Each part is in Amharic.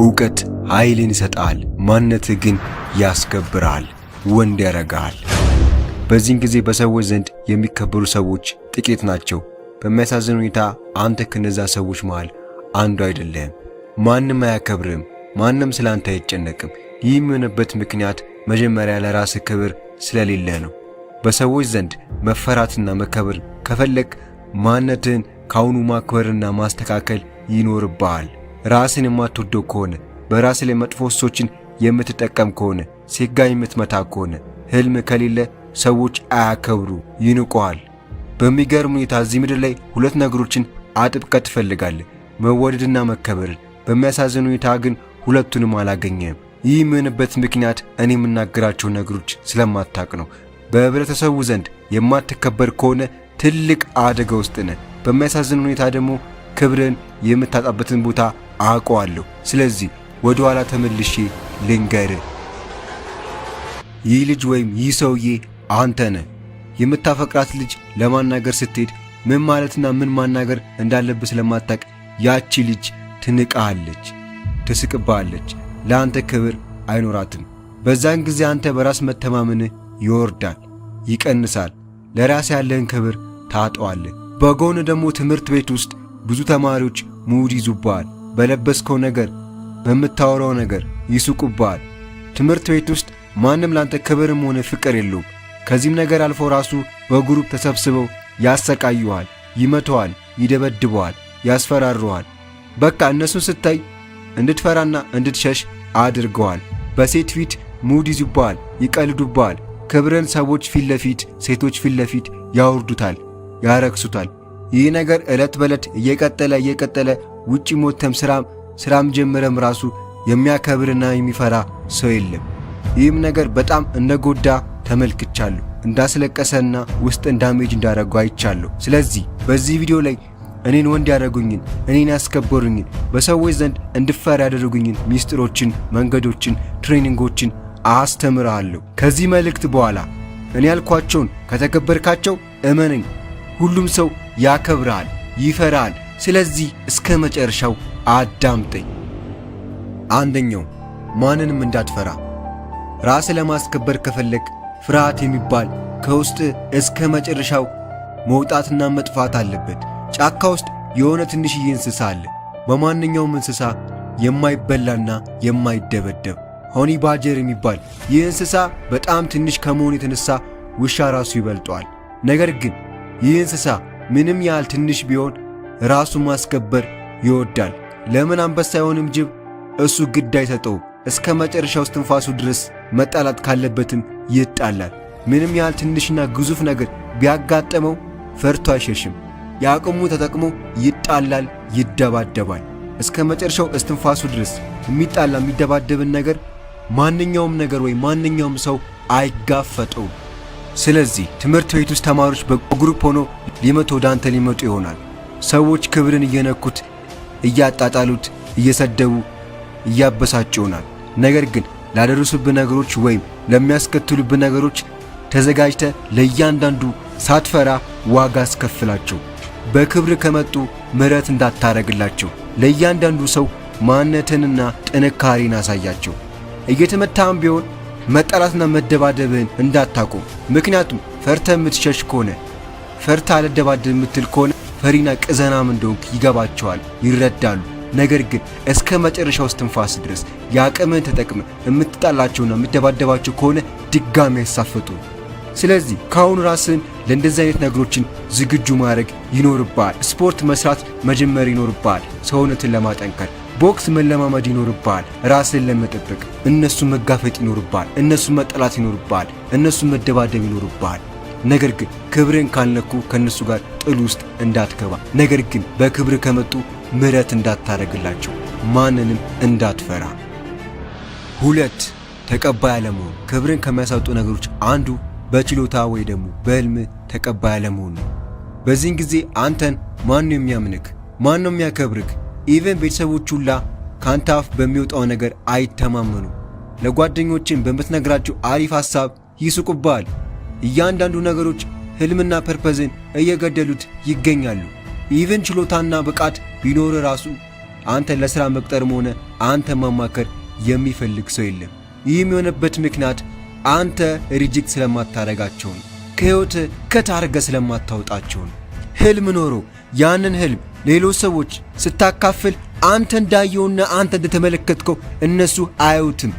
ዕውቀት ኃይልን ይሰጣል፣ ማንነትህ ግን ያስከብራል፣ ወንድ ያረጋል። በዚህን ጊዜ በሰዎች ዘንድ የሚከበሩ ሰዎች ጥቂት ናቸው። በሚያሳዝን ሁኔታ አንተ ከነዛ ሰዎች መሃል አንዱ አይደለም። ማንም አያከብርም፣ ማንም ስላንተ አይጨነቅም። ይህ የሚሆንበት ምክንያት መጀመሪያ ለራስህ ክብር ስለሌለ ነው። በሰዎች ዘንድ መፈራትና መከበር ከፈለግ ማንነትህን ካሁኑ ማክበርና ማስተካከል ይኖርብሃል። ራስን የማትወደው ከሆነ፣ በራስ ላይ መጥፎ ሱሶችን የምትጠቀም ከሆነ፣ ሴጋ የምትመታ ከሆነ፣ ህልም ከሌለ ሰዎች አያከብሩ፣ ይንቁሃል። በሚገርም ሁኔታ እዚህ ምድር ላይ ሁለት ነገሮችን አጥብቀህ ትፈልጋለህ፣ መወደድና መከበርን። በሚያሳዝን ሁኔታ ግን ሁለቱንም አላገኘህም። ይህ የሚሆንበት ምክንያት እኔ የምናገራቸው ነገሮች ስለማታቅ ነው። በህብረተሰቡ ዘንድ የማትከበር ከሆነ ትልቅ አደጋ ውስጥ ነህ። በሚያሳዝን ሁኔታ ደግሞ ክብርን የምታጣበትን ቦታ አውቀዋለሁ። ስለዚህ ወደ ኋላ ተመልሼ ልንገርህ፣ ይህ ልጅ ወይም ይህ ሰውዬ አንተ ነህ። የምታፈቅራት ልጅ ለማናገር ስትሄድ ምን ማለትና ምን ማናገር እንዳለብህ ስለማታቅ ያቺ ልጅ ትንቃለች፣ ትስቅባለች፣ ለአንተ ክብር አይኖራትም። በዛን ጊዜ አንተ በራስ መተማመንህ ይወርዳል፣ ይቀንሳል፣ ለራስ ያለህን ክብር ታጠዋለህ። በጎን ደግሞ ትምህርት ቤት ውስጥ ብዙ ተማሪዎች ሙድ ይዙብሃል። በለበስከው ነገር፣ በምታወራው ነገር ይስቁብሃል። ትምህርት ቤት ውስጥ ማንም ላንተ ክብርም ሆነ ፍቅር የለውም። ከዚህም ነገር አልፎ ራሱ በግሩፕ ተሰብስበው ያሰቃዩሃል፣ ይመተዋል፣ ይደበድበዋል፣ ያስፈራሩሃል። በቃ እነሱን ስታይ እንድትፈራና እንድትሸሽ አድርገዋል። በሴት ፊት ሙድ ይዙብሃል፣ ይቀልዱብሃል። ክብርን ሰዎች ፊት ለፊት፣ ሴቶች ፊት ለፊት ያወርዱታል፣ ያረክሱታል። ይህ ነገር ዕለት በዕለት እየቀጠለ ውጪ ሞተም ስራም ጀምረም ራሱ የሚያከብርና የሚፈራ ሰው የለም። ይህም ነገር በጣም እንደጎዳ ተመልክቻለሁ፣ እንዳስለቀሰና ውስጥ ዳሜጅ እንዳደረጉ አይቻለሁ። ስለዚህ በዚህ ቪዲዮ ላይ እኔን ወንድ ያደረጉኝን፣ እኔን ያስከበሩኝን፣ በሰዎች ዘንድ እንድፈራ ያደረጉኝን ሚስጥሮችን፣ መንገዶችን፣ ትሬኒንጎችን አስተምርሃለሁ። ከዚህ መልእክት በኋላ እኔ ያልኳቸውን ከተከበርካቸው እመነኝ፣ ሁሉም ሰው ያከብርሃል፣ ይፈራሃል። ስለዚህ እስከ መጨረሻው አዳምጠኝ። አንደኛው፣ ማንንም እንዳትፈራ። ራስ ለማስከበር ከፈለግ ፍርሃት የሚባል ከውስጥ እስከ መጨረሻው መውጣትና መጥፋት አለበት። ጫካ ውስጥ የሆነ ትንሽዬ እንስሳ አለ። በማንኛውም እንስሳ የማይበላና የማይደበደብ ሆኒ ባጀር የሚባል ይህ እንስሳ በጣም ትንሽ ከመሆኑ የተነሳ ውሻ ራሱ ይበልጠዋል። ነገር ግን ይህ እንስሳ ምንም ያህል ትንሽ ቢሆን ራሱን ማስከበር ይወዳል። ለምን አንበሳ አይሆንም ጅብ? እሱ ግድ አይሰጠውም። እስከ መጨረሻው እስትንፋሱ ድረስ መጣላት ካለበትም ይጣላል። ምንም ያህል ትንሽና ግዙፍ ነገር ቢያጋጠመው ፈርቶ አይሸሽም። የአቅሙ ተጠቅሞ ይጣላል፣ ይደባደባል። እስከ መጨረሻው እስትንፋሱ ድረስ የሚጣላ የሚደባደብን ነገር ማንኛውም ነገር ወይ ማንኛውም ሰው አይጋፈጠውም። ስለዚህ ትምህርት ቤት ውስጥ ተማሪዎች በግሩፕ ሆኖ ሊመቱ ወደ አንተ ሊመጡ ይሆናል። ሰዎች ክብርን እየነኩት፣ እያጣጣሉት፣ እየሰደቡ፣ እያበሳጩ ይሆናል። ነገር ግን ላደረሱብህ ነገሮች ወይም ለሚያስከትሉብህ ነገሮች ተዘጋጅተ ለእያንዳንዱ ሳትፈራ ዋጋ አስከፍላቸው። በክብር ከመጡ ምሕረት እንዳታረግላቸው። ለእያንዳንዱ ሰው ማንነትንና ጥንካሬን አሳያቸው። እየተመታህም ቢሆን መጣላትና መደባደብህን እንዳታቆም። ምክንያቱም ፈርተ የምትሸሽ ከሆነ፣ ፈርተ አልደባደብ የምትል ከሆነ ፈሪና ቅዘናም እንደሆንክ ይገባቸዋል፣ ይረዳሉ። ነገር ግን እስከ መጨረሻው እስትንፋስ ድረስ የአቅምህን ተጠቅመህ የምትጣላቸውና የምትደባደባቸው ከሆነ ድጋሚ አይሳፈጡ። ስለዚህ ከአሁኑ ራስህን ለእንደዚህ አይነት ነገሮችን ዝግጁ ማድረግ ይኖርብሃል። ስፖርት መስራት መጀመር ይኖርብሃል። ሰውነትን ለማጠንከር ቦክስ መለማመድ ይኖርብሃል። ራስህን ለመጠበቅ እነሱን መጋፈጥ ይኖርብሃል። እነሱን መጠላት ይኖርብሃል። እነሱን መደባደብ ይኖርብሃል። ነገር ግን ክብርን ካልነኩ ከነሱ ጋር ጥል ውስጥ እንዳትገባ። ነገር ግን በክብር ከመጡ ምሕረት እንዳታረግላቸው፣ ማንንም እንዳትፈራ። 2 ተቀባይ አለመሆን። ክብርን ከሚያሳጡ ነገሮች አንዱ በችሎታ ወይ ደግሞ በህልም ተቀባይ አለመሆን ነው። በዚህን ጊዜ አንተን ማን ነው የሚያምንክ? ማን ነው የሚያከብርክ? ኢቨን ቤተሰቦች ሁላ ካንተ አፍ በሚወጣው ነገር አይተማመኑ። ለጓደኞችን በምትነግራቸው አሪፍ ሐሳብ ይስቁብሃል። እያንዳንዱ ነገሮች ህልምና ፐርፐዝን እየገደሉት ይገኛሉ። ኢቨን ችሎታና ብቃት ቢኖር ራሱ አንተ ለሥራ መቅጠርም ሆነ አንተ ማማከር የሚፈልግ ሰው የለም። ይህም የሆነበት ምክንያት አንተ ሪጀክት ስለማታረጋቸው ነው። ከሕይወት ከታርገ ስለማታወጣቸው ነው። ህልም ኖሮ ያንን ህልም ሌሎች ሰዎች ስታካፍል አንተ እንዳየውና አንተ እንደተመለከትከው እነሱ አያዩትም፣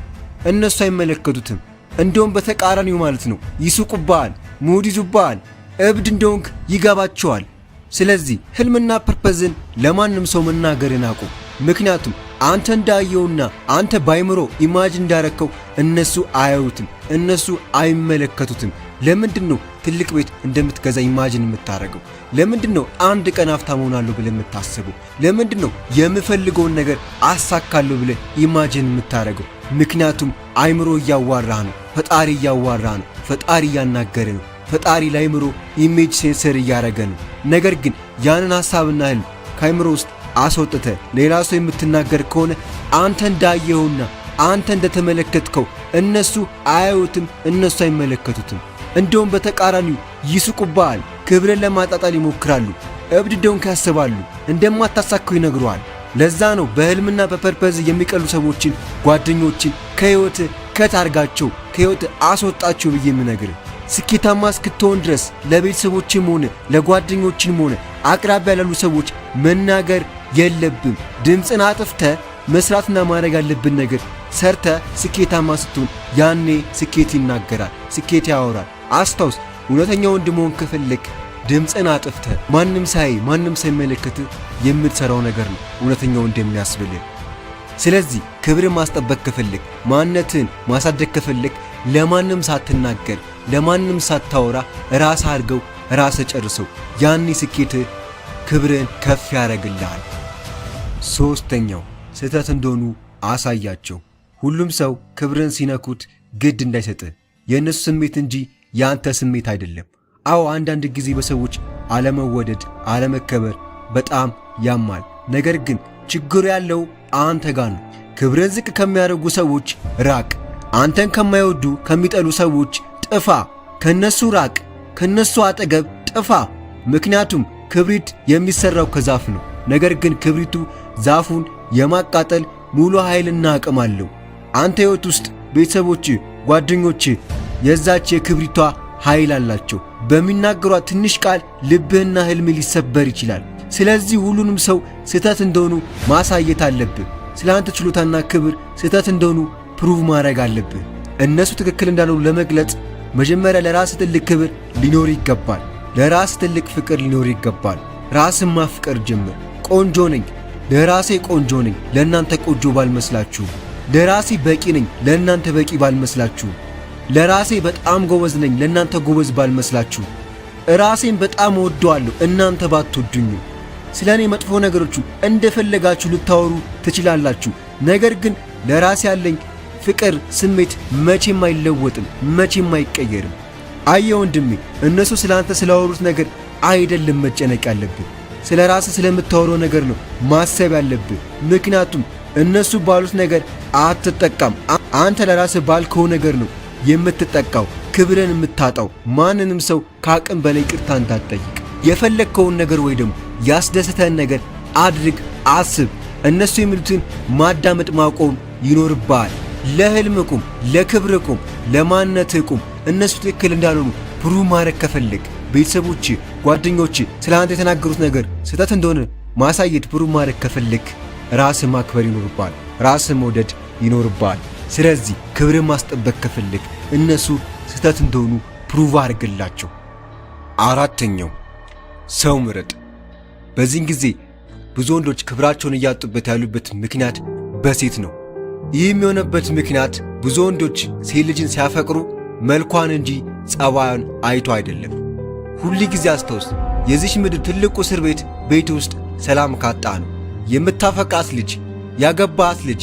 እነሱ አይመለከቱትም። እንደውም በተቃራኒው ማለት ነው። ይስቁብሃል፣ ሙድ ይዙብሃል፣ እብድ እንደሆንክ ይገባቸዋል። ስለዚህ ህልምና ፐርፐዝን ለማንም ሰው መናገርን አቁም። ምክንያቱም አንተ እንዳየውና አንተ ባይምሮ ኢማጂን እንዳረከው እነሱ አያዩትም፣ እነሱ አይመለከቱትም። ለምንድን ነው ትልቅ ቤት እንደምትገዛ ኢማጂን የምታረገው? ለምንድን ነው አንድ ቀን ሀብታም ሆናለሁ ብለህ የምታስበው? ለምንድን ነው የምፈልገውን ነገር አሳካለሁ ብለህ ኢማጂን የምታረገው? ምክንያቱም አይምሮ እያዋራህ ነው፣ ፈጣሪ እያዋራህ ነው፣ ፈጣሪ እያናገረ ነው። ፈጣሪ ለአይምሮ ኢሜጅ ሴንሰር እያረገ ነው። ነገር ግን ያንን ሐሳብና ህልም ከአይምሮ ውስጥ አስወጥተ ሌላ ሰው የምትናገር ከሆነ አንተ እንዳየውና አንተ እንደተመለከትከው እነሱ አያዩትም፣ እነሱ አይመለከቱትም። እንደውም በተቃራኒው ይስቁብሃል፣ ክብርን ለማጣጣል ይሞክራሉ፣ እብድ እንደሆንክ ያስባሉ፣ እንደማታሳካው ይነግሩሃል። ለዛ ነው በህልምና በፐርፐዝ የሚቀሉ ሰዎችን ጓደኞችን ከህይወት ከታርጋቸው ከህይወት አስወጣቸው ብዬ የምነግርህ። ስኬታማ እስክትሆን ድረስ ለቤተሰቦችም ሆነ ለጓደኞችም ሆነ አቅራቢያ ላሉ ሰዎች መናገር የለብም። ድምፅን አጥፍተ መስራትና ማድረግ ያለብን ነገር ሰርተ ስኬታማ ስትሆን ያኔ ስኬት ይናገራል፣ ስኬት ያወራል። አስታውስ፣ እውነተኛ ወንድ መሆን ከፈለክ ድምፅን አጥፍተ ማንም ሳይመለከት የምትሰራው ነገር ነው እውነተኛ ወንድ የሚያስብልህ። ስለዚህ ክብርን ማስጠበቅ ከፈለክ፣ ማንነትን ማሳደግ ከፈለክ ለማንም ሳትናገር ለማንም ሳታወራ ራስ አድርገው ራስ ጨርሰው። ያኔ ስኬት ክብርን ከፍ ያደርግልሃል። ሶስተኛው ስህተት እንደሆኑ አሳያቸው። ሁሉም ሰው ክብርን ሲነኩት ግድ እንዳይሰጥ የእነሱ ስሜት እንጂ የአንተ ስሜት አይደለም። አዎ አንዳንድ ጊዜ በሰዎች አለመወደድ አለመከበር በጣም ያማል። ነገር ግን ችግሩ ያለው አንተ ጋር ነው። ክብርን ዝቅ ከሚያደርጉ ሰዎች ራቅ። አንተን ከማይወዱ ከሚጠሉ ሰዎች ጥፋ። ከነሱ ራቅ፣ ከነሱ አጠገብ ጥፋ። ምክንያቱም ክብሪት የሚሰራው ከዛፍ ነው። ነገር ግን ክብሪቱ ዛፉን የማቃጠል ሙሉ ኃይልና አቅም አለው። አንተ ሕይወት ውስጥ ቤተሰቦች፣ ጓደኞች የዛች የክብሪቷ ኃይል አላቸው። በሚናገሯት ትንሽ ቃል ልብህና ህልም ሊሰበር ይችላል። ስለዚህ ሁሉንም ሰው ስህተት እንደሆኑ ማሳየት አለብህ። ስለ አንተ ችሎታና ክብር ስህተት እንደሆኑ ፕሩቭ ማድረግ አለብህ። እነሱ ትክክል እንዳልሆኑ ለመግለጽ መጀመሪያ ለራስ ትልቅ ክብር ሊኖር ይገባል። ለራስ ትልቅ ፍቅር ሊኖር ይገባል። ራስን ማፍቀር ጀምር። ቆንጆ ነኝ፣ ለራሴ ቆንጆ ነኝ፣ ለእናንተ ቆንጆ ባልመስላችሁ። ለራሴ በቂ ነኝ፣ ለእናንተ በቂ ባልመስላችሁ። ለራሴ በጣም ጎበዝ ነኝ፣ ለእናንተ ጎበዝ ባልመስላችሁ። ራሴን በጣም እወደዋለሁ፣ እናንተ ባትወዱኝ። ስለ እኔ መጥፎ ነገሮቹ እንደፈለጋችሁ ልታወሩ ትችላላችሁ። ነገር ግን ለራሴ ያለኝ ፍቅር ስሜት መቼም አይለወጥም፣ መቼም አይቀየርም። አየ ወንድሜ፣ እነሱ ስላንተ ስላወሩት ነገር አይደለም መጨነቅ ያለብህ፣ ስለ ራስህ ስለምታወረው ነገር ነው ማሰብ ያለብህ። ምክንያቱም እነሱ ባሉት ነገር አትጠቃም። አንተ ለራስህ ባልከው ነገር ነው የምትጠቃው፣ ክብርን የምታጣው። ማንንም ሰው ከአቅም በላይ ይቅርታ እንዳትጠይቅ። የፈለግከውን ነገር ወይ ደግሞ ያስደስተን ነገር አድርግ፣ አስብ። እነሱ የሚሉትን ማዳመጥ ማቆም ይኖርብሃል። ለህልም ቁም፣ ለክብር ቁም፣ ለማንነት ቁም። እነሱ ትክክል እንዳልሆኑ ፕሩቭ ማድረግ ከፈለግ ቤተሰቦች፣ ጓደኞች ስለ አንተ የተናገሩት ነገር ስህተት እንደሆነ ማሳየት ፕሩቭ ማድረግ ከፈለግ ራስን ማክበር ይኖርብሃል፣ ራስን መውደድ ይኖርብሃል። ስለዚህ ክብርን ማስጠበቅ ከፈለግ እነሱ ስህተት እንደሆኑ ፕሩቭ አድርግላቸው። አራተኛው ሰው ምረጥ። በዚህን ጊዜ ብዙ ወንዶች ክብራቸውን እያጡበት ያሉበት ምክንያት በሴት ነው። ይህም የሆነበት ምክንያት ብዙ ወንዶች ሴት ልጅን ሲያፈቅሩ መልኳን እንጂ ጸባዩን አይቶ አይደለም። ሁሉ ጊዜ አስታውስ፣ የዚች ምድር ትልቁ እስር ቤት ውስጥ ሰላም ካጣ ነው። የምታፈቅራት ልጅ፣ ያገባት ልጅ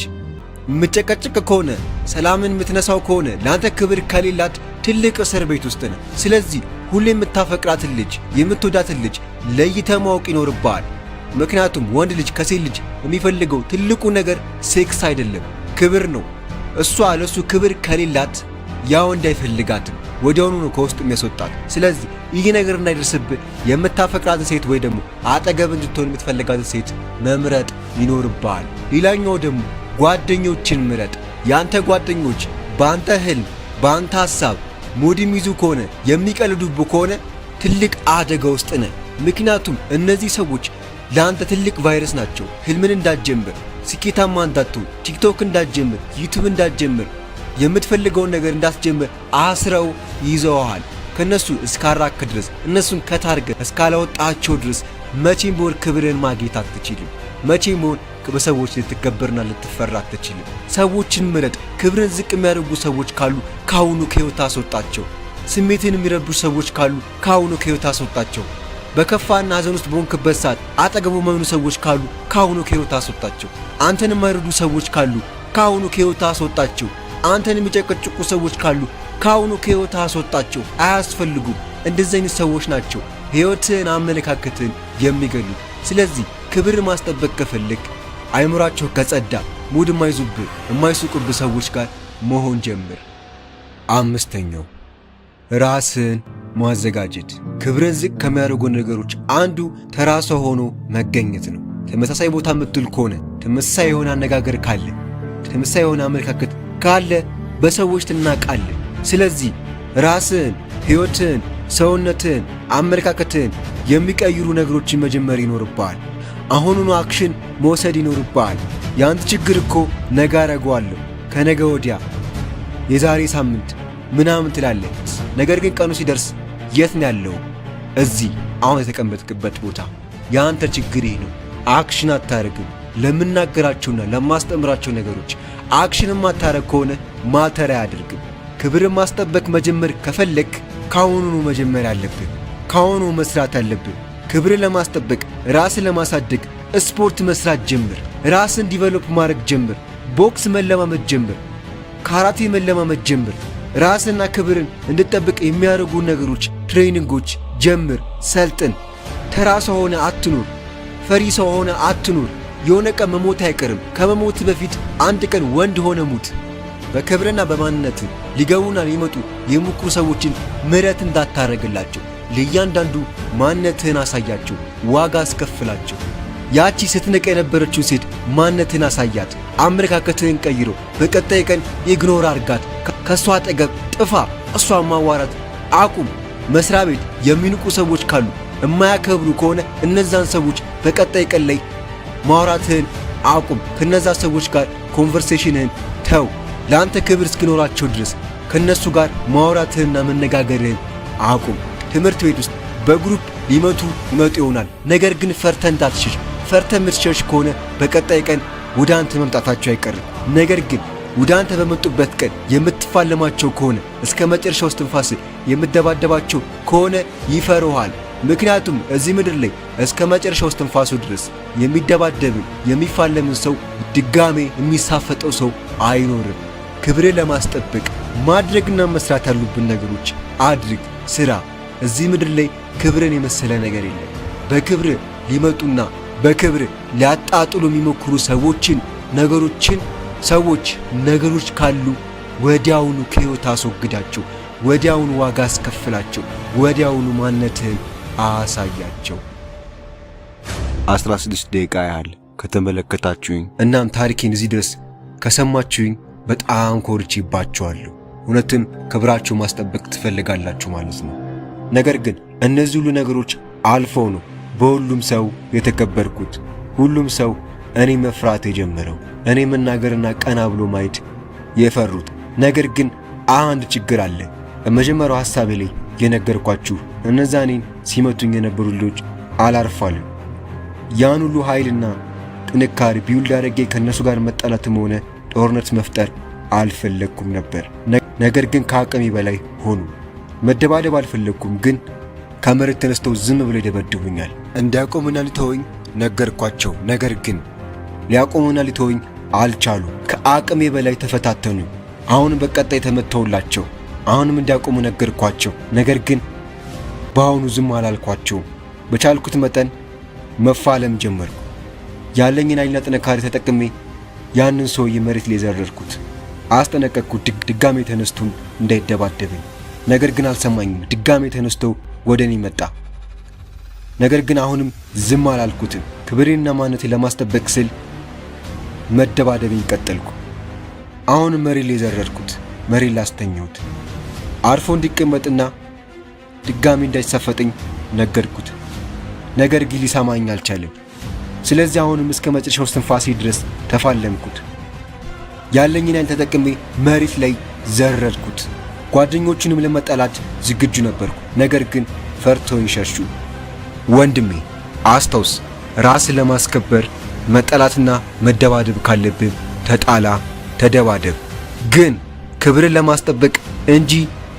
የምትጨቀጭቅ ከሆነ ሰላምን የምትነሳው ከሆነ ለአንተ ክብር ከሌላት ትልቅ እስር ቤት ውስጥ ነው። ስለዚህ ሁሌ የምታፈቅራትን ልጅ የምትወዳትን ልጅ ለይተህ ማወቅ ይኖርብሃል። ምክንያቱም ወንድ ልጅ ከሴት ልጅ የሚፈልገው ትልቁ ነገር ሴክስ አይደለም፣ ክብር ነው። እሷ ለሱ ክብር ከሌላት ያ ወንድ አይፈልጋትም፣ ወዲያውኑ ነው ከውስጥ የሚያስወጣት። ስለዚህ ይህ ነገር እንዳይደርስብህ የምታፈቅራትን ሴት ወይ ደግሞ አጠገብ እንድትሆን የምትፈልጋትን ሴት መምረጥ ይኖርብሃል። ሌላኛው ደግሞ ጓደኞችን ምረጥ። ያንተ ጓደኞች በአንተ ህልም በአንተ ሐሳብ ሙድ የሚይዙ ከሆነ የሚቀልዱብህ ከሆነ ትልቅ አደጋ ውስጥ ነህ። ምክንያቱም እነዚህ ሰዎች ለአንተ ትልቅ ቫይረስ ናቸው። ህልምን እንዳትጀምር፣ ስኬታማ እንዳትሆን፣ ቲክቶክ እንዳትጀምር፣ ዩቲዩብ እንዳትጀምር፣ የምትፈልገውን ነገር እንዳትጀምር አስረው ይዘዋሃል። ከነሱ እስካራክ ድረስ እነሱን ከታርገት እስካላወጣቸው ድረስ መቼም ቢሆን ክብርን ማግኘት አትችልም። መቼም ቢሆን በሰዎች ልትከበርና ልትፈራ አትችልም። ሰዎችን ምረጥ። ክብርን ዝቅ የሚያደርጉ ሰዎች ካሉ ካሁኑ ከህይወት አስወጣቸው። ስሜትን የሚረብሹ ሰዎች ካሉ ካሁኑ ከህይወት አስወጣቸው። በከፋና ሐዘን ውስጥ በሆንክበት ሰዓት አጠገቡ የማይሆኑ ሰዎች ካሉ ካሁኑ ከህይወት አስወጣቸው። አንተን የማይረዱ ሰዎች ካሉ ካሁኑ ከህይወት አስወጣቸው። አንተን የሚጨቀጭቁ ሰዎች ካሉ ካሁኑ ከህይወት አስወጣቸው። አያስፈልጉም። እንደዚህ አይነት ሰዎች ናቸው ህይወትን፣ አመለካከትን የሚገሉ። ስለዚህ ክብር ማስጠበቅ ከፈለክ አይምራቸው ከጸዳ ሙድ የማይዙብህ የማይሱቁብህ ሰዎች ጋር መሆን ጀምር። አምስተኛው ራስን ማዘጋጀት። ክብርን ዝቅ ከሚያደርጉ ነገሮች አንዱ ተራ ሰው ሆኖ መገኘት ነው። ተመሳሳይ ቦታ የምትውል ከሆነ፣ ተመሳሳይ የሆነ አነጋገር ካለ፣ ተመሳሳይ የሆነ አመለካከት ካለ በሰዎች ትናቃለህ። ስለዚህ ራስን፣ ህይወትን፣ ሰውነትን፣ አመለካከትን የሚቀይሩ ነገሮችን መጀመር ይኖርብሃል። አሁኑኑ አክሽን መውሰድ ይኖርብሃል። ያንተ ችግር እኮ ነገ አደርገዋለሁ፣ ከነገ ወዲያ፣ የዛሬ ሳምንት ምናምን ትላለህ። ነገር ግን ቀኑ ሲደርስ የት ነው ያለው? እዚህ አሁን የተቀመጥክበት ቦታ። ያንተ ችግር ይሄ ነው። አክሽን አታረግም። ለምናገራቸውና ለማስተምራቸው ነገሮች አክሽን ማታረግ ከሆነ ማተር አያደርግም። ክብርን ማስጠበቅ መጀመር ከፈለክ ካሁኑኑ መጀመር አለብህ። ካሁኑ መስራት አለብህ። ክብርን ለማስጠበቅ ራስን ለማሳደግ ስፖርት መስራት ጀምር። ራስን ዲቨሎፕ ማድረግ ጀምር። ቦክስ መለማመድ ጀምር። ካራቴ መለማመድ ጀምር። ራስና ክብርን እንድጠብቅ የሚያደርጉ ነገሮች፣ ትሬኒንጎች ጀምር። ሰልጥን። ተራ ሰው ሆነ አትኑር። ፈሪ ሰው ሆነ አትኑር። የሆነ ቀን መሞት አይቀርም። ከመሞት በፊት አንድ ቀን ወንድ ሆነ ሙት። በክብርና በማንነት ሊገቡና ሊመጡ የሞክሩ ሰዎችን ምሕረት እንዳታረግላቸው። ለእያንዳንዱ ማንነትህን አሳያቸው። ዋጋ አስከፍላቸው። ያቺ ስትነቀ የነበረችውን ሴት ማንነትህን አሳያት። አመለካከትህን ቀይሮ በቀጣይ ቀን ኢግኖር አርጋት። ከሷ አጠገብ ጥፋ። እሷን ማዋራት አቁም። መስሪያ ቤት የሚንቁ ሰዎች ካሉ የማያከብሩ ከሆነ እነዛን ሰዎች በቀጣይ ቀን ላይ ማውራትህን አቁም። ከነዛ ሰዎች ጋር ኮንቨርሴሽንህን ተው። ለአንተ ክብር እስኪኖራቸው ድረስ ከነሱ ጋር ማውራትህንና መነጋገርህን አቁም። ትምህርት ቤት ውስጥ በግሩፕ ይመጡ ይሆናል። ነገር ግን ፈርተ እንዳትሸሽ። ፈርተ የምትሸሽ ከሆነ በቀጣይ ቀን ወደ አንተ መምጣታቸው አይቀርም። ነገር ግን ወደ አንተ በመጡበት ቀን የምትፋለማቸው ከሆነ እስከ መጨረሻው እስትንፋስ የምትደባደባቸው ከሆነ ይፈሩሃል። ምክንያቱም እዚህ ምድር ላይ እስከ መጨረሻው እስትንፋሱ ድረስ የሚደባደብን የሚፋለምን ሰው ድጋሜ የሚሳፈጠው ሰው አይኖርም። ክብርን ለማስጠበቅ ማድረግና መስራት ያሉብን ነገሮች አድርግ፣ ስራ። እዚህ ምድር ላይ ክብርን የመሰለ ነገር የለም። በክብር ሊመጡና በክብር ሊያጣጥሉ የሚሞክሩ ነገሮች ካሉ ወዲያውኑ ከሕይወት አስወግዳቸው። ወዲያውኑ ዋጋ አስከፍላቸው። ወዲያውኑ ማንነትህን አሳያቸው። 16 ደቂቃ ያህል ከተመለከታችሁኝ እናም ታሪኬን እዚህ ድረስ ከሰማችሁኝ በጣም ኮርቼባችኋለሁ። እውነትም ክብራችሁ ማስጠበቅ ትፈልጋላችሁ ማለት ነው። ነገር ግን እነዚህ ሁሉ ነገሮች አልፈው ነው በሁሉም ሰው የተከበርኩት። ሁሉም ሰው እኔ መፍራት የጀመረው፣ እኔ መናገርና ቀና ብሎ ማየት የፈሩት። ነገር ግን አንድ ችግር አለ። በመጀመሪያው ሐሳቤ ላይ የነገርኳችሁ እነዛ እኔን ሲመቱኝ የነበሩ ልጆች አላርፋሉ። ያን ሁሉ ኃይልና ጥንካሬ ቢውልድ አድርጌ ከእነሱ ጋር መጣላትም ሆነ ጦርነት መፍጠር አልፈለግኩም ነበር። ነገር ግን ከአቅሜ በላይ ሆኑ። መደባደብ አልፈለግኩም፣ ግን ከመሬት ተነስተው ዝም ብለው ይደበድቡኛል። እንዲያቆሙና ሊተወኝ ነገርኳቸው። ነገር ግን ሊያቆሙና ሊተወኝ አልቻሉ። ከአቅሜ በላይ ተፈታተኑኝ። አሁንም በቀጣይ ተመተውላቸው። አሁንም እንዲያቆሙ ነገርኳቸው። ነገር ግን በአሁኑ ዝም አላልኳቸውም። በቻልኩት መጠን መፋለም ጀመርኩ። ያለኝን ኃይልና ጥንካሬ ተጠቅሜ ያንን ሰውዬ መሬት ላይ ዘረርኩት። አስጠነቀቅኩት ድጋሜ ተነስቶ እንዳይደባደበኝ። ነገር ግን አልሰማኝም። ድጋሜ ተነስቶ ወደ እኔ መጣ። ነገር ግን አሁንም ዝም አላልኩትም። ክብሬንና ማንነቴን ለማስጠበቅ ስል መደባደቤን ቀጠልኩ። አሁንም መሬት ላይ ዘረርኩት፣ መሬት ላስተኛሁት። አርፎ እንዲቀመጥና ድጋሚ እንዳይሳፈጠኝ ነገርኩት። ነገር ግን ሊሰማኝ አልቻለም። ስለዚህ አሁንም እስከ መጨረሻው እስትንፋሴ ድረስ ተፋለምኩት። ያለኝን ኃይል ተጠቅሜ መሬት ላይ ዘረርኩት። ጓደኞቹንም ለመጠላት ዝግጁ ነበርኩ፣ ነገር ግን ፈርተውኝ ሸሹ። ወንድሜ አስታውስ፣ ራስን ለማስከበር መጠላትና መደባደብ ካለብህ ተጣላ፣ ተደባደብ። ግን ክብርን ለማስጠበቅ እንጂ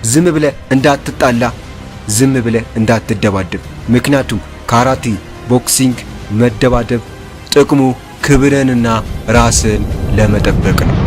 ዝም ብለህ እንዳትጣላ፣ ዝም ብለህ እንዳትደባደብ። ምክንያቱም ካራቴ፣ ቦክሲንግ፣ መደባደብ ጥቅሙ ክብርንና ራስን ለመጠበቅ ነው።